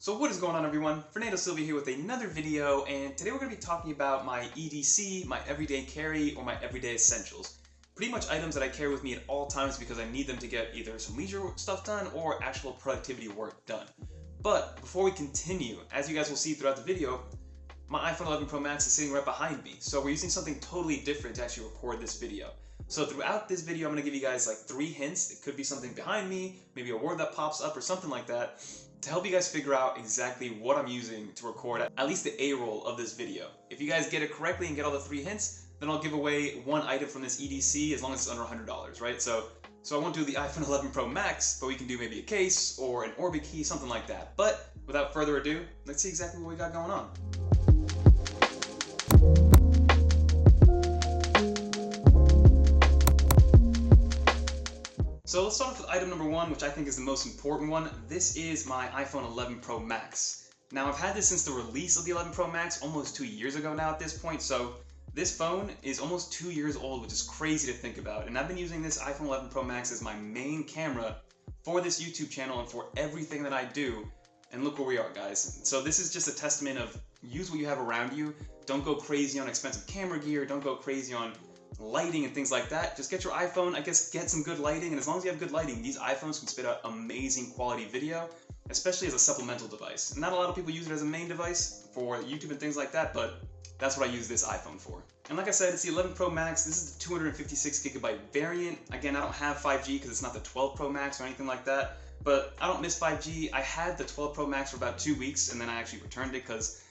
So what is going on, everyone? Fernando Silva here with another video, and today we're going to be talking about my EDC, my everyday carry, or my everyday essentials. Pretty much items that I carry with me at all times because I need them to get either some leisure stuff done or actual productivity work done. But before we continue, as you guys will see throughout the video, my iPhone 11 Pro Max is sitting right behind me, so we're using something totally different to actually record this video. So throughout this video, I'm going to give you guys like 3 hints. It could be something behind me, maybe a word that pops up or something like that, to help you guys figure out exactly what I'm using to record at least the A-roll of this video. If you guys get it correctly and get all the 3 hints, then I'll give away 1 item from this EDC as long as it's under $100, right? So I won't do the iPhone 11 Pro Max, but we can do maybe a case or an Orbit key, something like that. But without further ado, let's see exactly what we got going on. So let's start off with item number 1, which I think is the most important one. This is my iPhone 11 Pro Max. Now I've had this since the release of the 11 Pro Max, almost 2 years ago now at this point, so this phone is almost 2 years old, which is crazy to think about. And I've been using this iPhone 11 Pro Max as my main camera for this YouTube channel and for everything that I do. And look where we are, guys. So this is just a testament of use what you have around you. Don't go crazy on expensive camera gear, don't go crazy on lighting and things like that. Just get your iPhone, I guess, get some good lighting, and as long as you have good lighting, these iPhones can spit out amazing quality video, especially as a supplemental device. Not a lot of people use it as a main device for YouTube and things like that, but that's what I use this iPhone for. And like I said, it's the 11 Pro Max. This is the 256GB variant. Again, I don't have 5G because it's not the 12 Pro Max or anything like that, but I don't miss 5G. I had the 12 Pro Max for about 2 weeks, and then I actually returned it because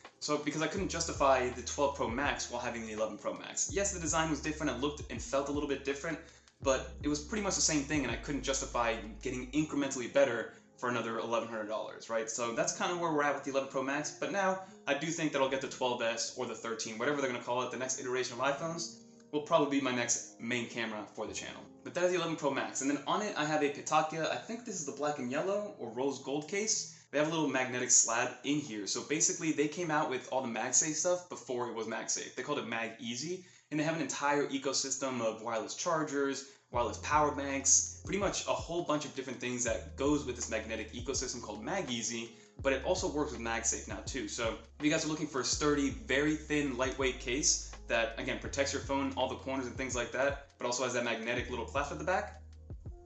I couldn't justify the 12 Pro Max while having the 11 Pro Max. Yes, the design was different, it looked and felt a little bit different, but it was pretty much the same thing, and I couldn't justify getting incrementally better for another $1,100, right? So that's kind of where we're at with the 11 Pro Max, but now I do think that I'll get the 12S or the 13, whatever they're going to call it, the next iteration of iPhones, will probably be my next main camera for the channel. But that is the 11 Pro Max, and then on it I have a Pitaka, I think this is the black and yellow or rose gold case. They have a little magnetic slab in here. So basically they came out with all the MagSafe stuff before it was MagSafe. They called it Mag Easy, and they have an entire ecosystem of wireless chargers, wireless power banks, pretty much a whole bunch of different things that goes with this magnetic ecosystem called Mag Easy, but it also works with MagSafe now too. So if you guys are looking for a sturdy, very thin, lightweight case that, again, protects your phone, all the corners and things like that, but also has that magnetic little clasp at the back,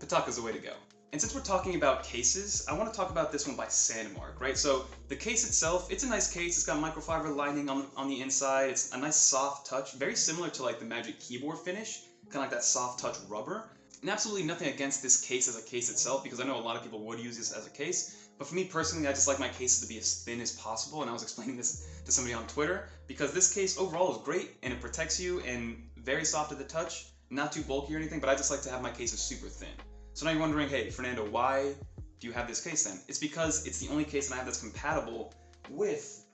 Pitaka's the way to go. And since we're talking about cases, I want to talk about this one by Sandmark, right? So the case itself, it's a nice case. It's got microfiber lining on the inside. It's a nice soft touch, very similar to like the Magic Keyboard finish, kind of like that soft touch rubber. And absolutely nothing against this case as a case itself, because I know a lot of people would use this as a case. But for me personally, I just like my cases to be as thin as possible. And I was explaining this to somebody on Twitter, because this case overall is great and it protects you and very soft at the touch, not too bulky or anything, but I just like to have my cases super thin. So now you're wondering, hey, Fernando, why do you have this case then? It's because it's the only case that I have that's compatible with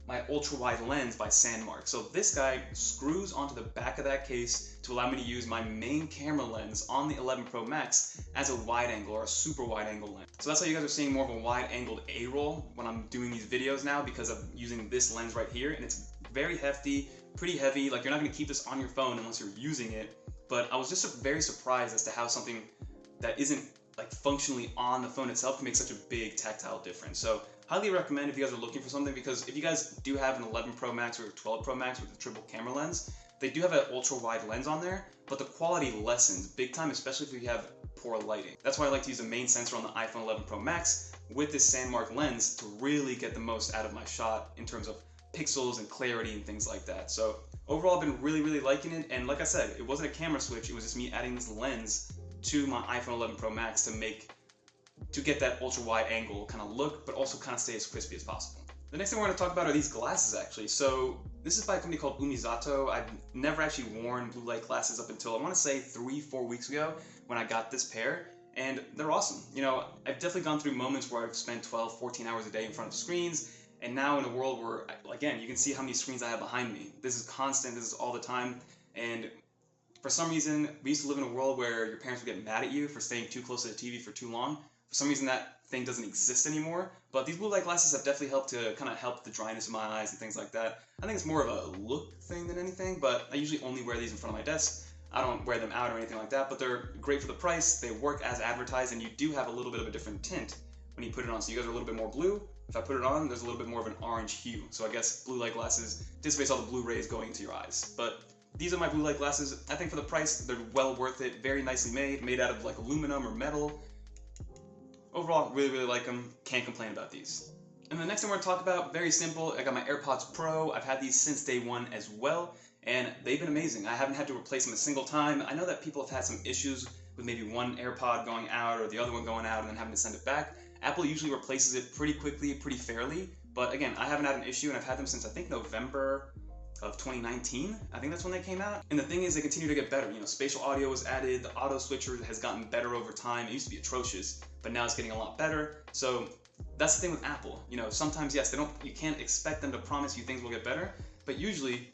my ultra-wide lens by Sandmark. So this guy screws onto the back of that case to allow me to use my main camera lens on the 11 Pro Max as a wide angle or a super wide angle lens. So that's how you guys are seeing more of a wide angled A-roll when I'm doing these videos now, because I'm using this lens right here, and it's very hefty, pretty heavy. Like, you're not going to keep this on your phone unless you're using it. But I was just very surprised as to how something that isn't like functionally on the phone itself can make such a big tactile difference. So highly recommend if you guys are looking for something, because if you guys do have an 11 Pro Max or a 12 Pro Max with a triple camera lens, they do have an ultra wide lens on there, but the quality lessens big time, especially if you have poor lighting. That's why I like to use the main sensor on the iPhone 11 Pro Max with this Sandmark lens to really get the most out of my shot in terms of pixels and clarity and things like that. So overall, I've been really liking it, and like I said, it wasn't a camera switch, it was just me adding this lens to my iPhone 11 Pro Max to get that ultra wide angle kind of look, but also kind of stay as crispy as possible. The next thing we're going to talk about are these glasses, actually. So this is by a company called Umizato. I've never actually worn blue light glasses up until, I want to say, 3-4 weeks ago when I got this pair, and they're awesome. You know, I've definitely gone through moments where I've spent 12-14 hours a day in front of screens, and now in a world where, again, you can see how many screens I have behind me. This is constant, this is all the time, and for some reason, we used to live in a world where your parents would get mad at you for staying too close to the TV for too long. For some reason, that thing doesn't exist anymore. But these blue light glasses have definitely helped to kind of help the dryness of my eyes and things like that. I think it's more of a look thing than anything, but I usually only wear these in front of my desk. I don't wear them out or anything like that, but they're great for the price. They work as advertised, and you do have a little bit of a different tint when you put it on. So you guys are a little bit more blue, if I put it on, there's a little bit more of an orange hue. So I guess blue light glasses dissipates all the blue rays going into your eyes. But these are my blue light glasses. I think for the price, they're well worth it. Very nicely made out of like aluminum or metal. Overall, really like them. Can't complain about these. And the next thing we're gonna talk about, very simple. I got my AirPods Pro. I've had these since day one as well, and they've been amazing. I haven't had to replace them a single time. I know that people have had some issues with maybe one AirPod going out or the other one going out and then having to send it back. Apple usually replaces it pretty quickly, pretty fairly. But again, I haven't had an issue, and I've had them since I think November of 2019. I think that's when they came out. And the thing is, they continue to get better. You know, spatial audio was added, the auto switcher has gotten better over time. It used to be atrocious, but now it's getting a lot better. So that's the thing with Apple. You know, sometimes, yes, you can't expect them to promise you things will get better, but usually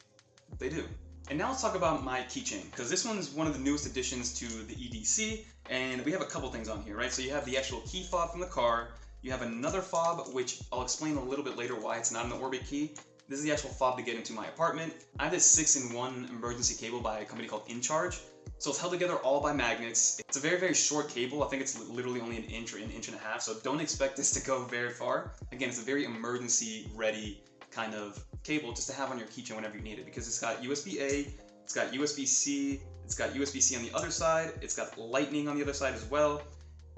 they do. And now let's talk about my keychain, because this one's one of the newest additions to the EDC, and we have a couple things on here, right? So you have the actual key fob from the car, you have another fob, which I'll explain a little bit later why it's not an Orbit key. This is the actual fob to get into my apartment. I have this 6-in-1 emergency cable by a company called InCharge. So it's held together all by magnets. It's a very, very short cable. I think it's literally only an inch or an inch and a half, so don't expect this to go very far. Again, it's a very emergency ready kind of cable just to have on your keychain whenever you need it, because it's got USB-A, it's got USB-C, it's got USB-C on the other side, it's got lightning on the other side as well.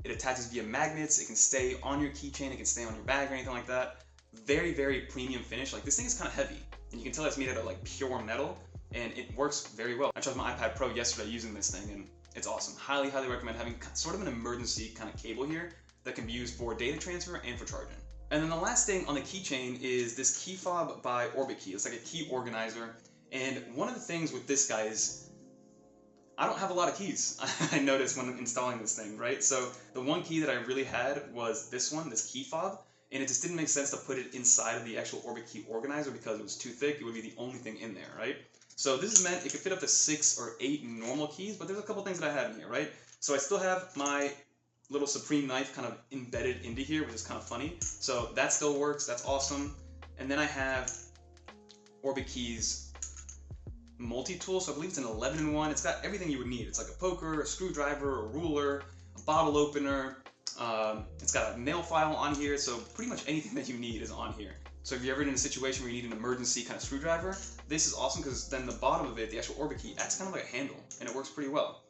It attaches via magnets, it can stay on your keychain, it can stay on your bag or anything like that. Very, very premium finish. Like, this thing is kind of heavy, and you can tell it's made out of like pure metal, and it works very well. I charged my iPad Pro yesterday using this thing, and it's awesome. Highly, highly recommend having sort of an emergency kind of cable here that can be used for data transfer and for charging. And then the last thing on the keychain is this key fob by Orbit. It's like a key organizer, and one of the things with this guy is I don't have a lot of keys. I noticed when installing this thing, right? So the one key that I really had was this one, this key fob, and it just didn't make sense to put it inside of the actual Orbit key organizer because it was too thick. It would be the only thing in there, right? So this is meant it could fit up to 6 or 8 normal keys, but there's a couple things that I have in here, right? So I still have my little Supreme knife kind of embedded into here, which is kind of funny. So that still works, that's awesome. And then I have Orbit Keys multi-tool, so I believe it's an 11-in-1. It's got everything you would need. It's like a poker, a screwdriver, a ruler, a bottle opener. It's got a nail file on here, so pretty much anything that you need is on here. So if you're ever in a situation where you need an emergency kind of screwdriver, this is awesome because then the bottom of it, the actual Orbit key, acts kind of like a handle, and it works pretty well.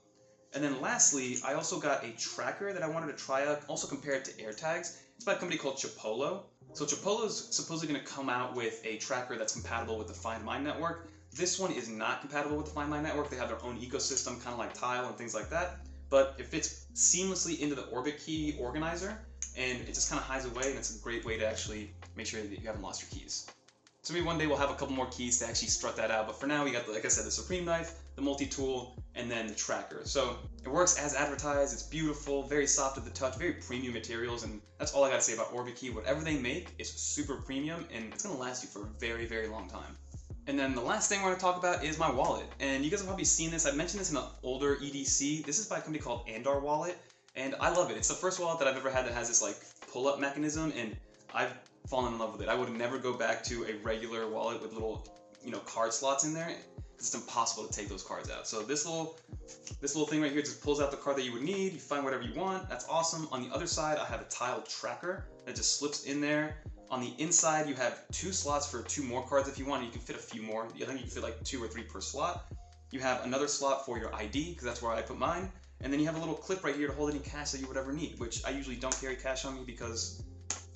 And then lastly, I also got a tracker that I wanted to try out, also compare it to AirTags. It's by a company called Chipolo. So Chipolo's supposedly going to come out with a tracker that's compatible with the Find My network. This one is not compatible with the Find My network. They have their own ecosystem, kind of like Tile and things like that. But it fits seamlessly into the Orbit key organizer, and it just kind of hides away, and it's a great way to actually make sure that you haven't lost your keys. So maybe one day we'll have a couple more keys to actually strut that out, but for now we got, like I said, the Supreme knife, the multi-tool, and then the tracker. So it works as advertised, it's beautiful, very soft to the touch, very premium materials, and that's all I gotta say about Orbit Key. Whatever they make is super premium, and it's gonna last you for a very, very long time. And then the last thing we're going to talk about is my wallet. And you guys have probably seen this. I mentioned this in an older EDC. This is by a company called Andar Wallet, and I love it. It's the first wallet that I've ever had that has this like pull-up mechanism, and I've fallen in love with it. I would never go back to a regular wallet with little, card slots in there. It's impossible to take those cards out. So this little thing right here just pulls out the card that you would need. You find whatever you want. That's awesome. On the other side, I have a tile tracker that just slips in there. On the inside, you have 2 slots for 2 more cards if you want. You can fit a few more. I think you can fit like 2 or 3 per slot. You have another slot for your ID, because that's where I put mine. And then you have a little clip right here to hold any cash that you would ever need, which I usually don't carry cash on me because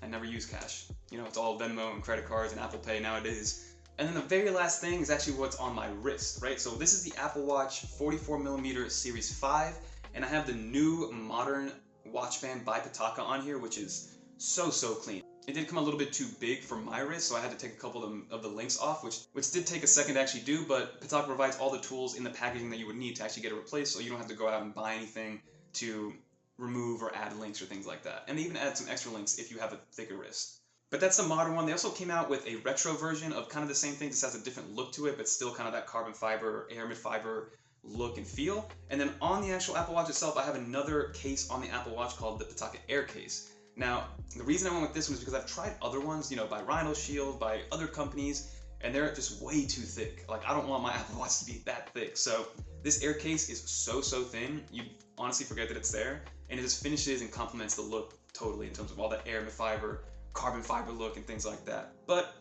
I never use cash. It's all Venmo and credit cards and Apple Pay nowadays. And then the very last thing is actually what's on my wrist, right? So this is the Apple Watch 44mm Series 5, and I have the new modern watch band by Pitaka on here, which is so clean. It did come a little bit too big for my wrist, so I had to take a couple of the links off, which did take a second to actually do, but Pitaka provides all the tools in the packaging that you would need to actually get it replaced, so you don't have to go out and buy anything to remove or add links or things like that. And they even add some extra links if you have a thicker wrist. But that's the modern one. They also came out with a retro version of kind of the same thing, just has a different look to it, but still kind of that carbon fiber, aramid fiber look and feel. And then on the actual Apple Watch itself, I have another case on the Apple Watch called the Pitaka Air case. Now, the reason I went with this one is because I've tried other ones, by Rhino Shield, by other companies, and they're just way too thick. Like, I don't want my Apple Watch to be that thick. So this Air case is so thin, you honestly forget that it's there, and it just finishes and complements the look totally in terms of all that aramid fiber, carbon fiber look and things like that. But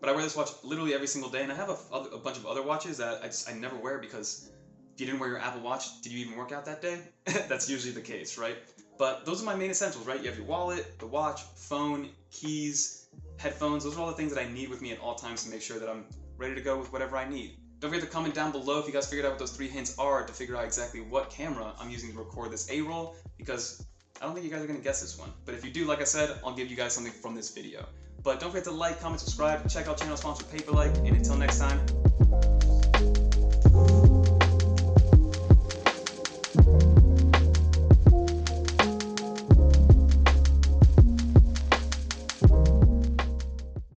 I wear this watch literally every single day, and I have a bunch of other watches that I never wear because if you didn't wear your Apple Watch, did you even work out that day? That's usually the case, right? But those are my main essentials, right? You have your wallet, the watch, phone, keys, headphones. Those are all the things that I need with me at all times to make sure that I'm ready to go with whatever I need. Don't forget to comment down below if you guys figured out what those 3 hints are to figure out exactly what camera I'm using to record this A-roll, because I don't think you guys are going to guess this one. But if you do, like I said, I'll give you guys something from this video. But don't forget to like, comment, subscribe, check out channel sponsor Paperlike, and until next time,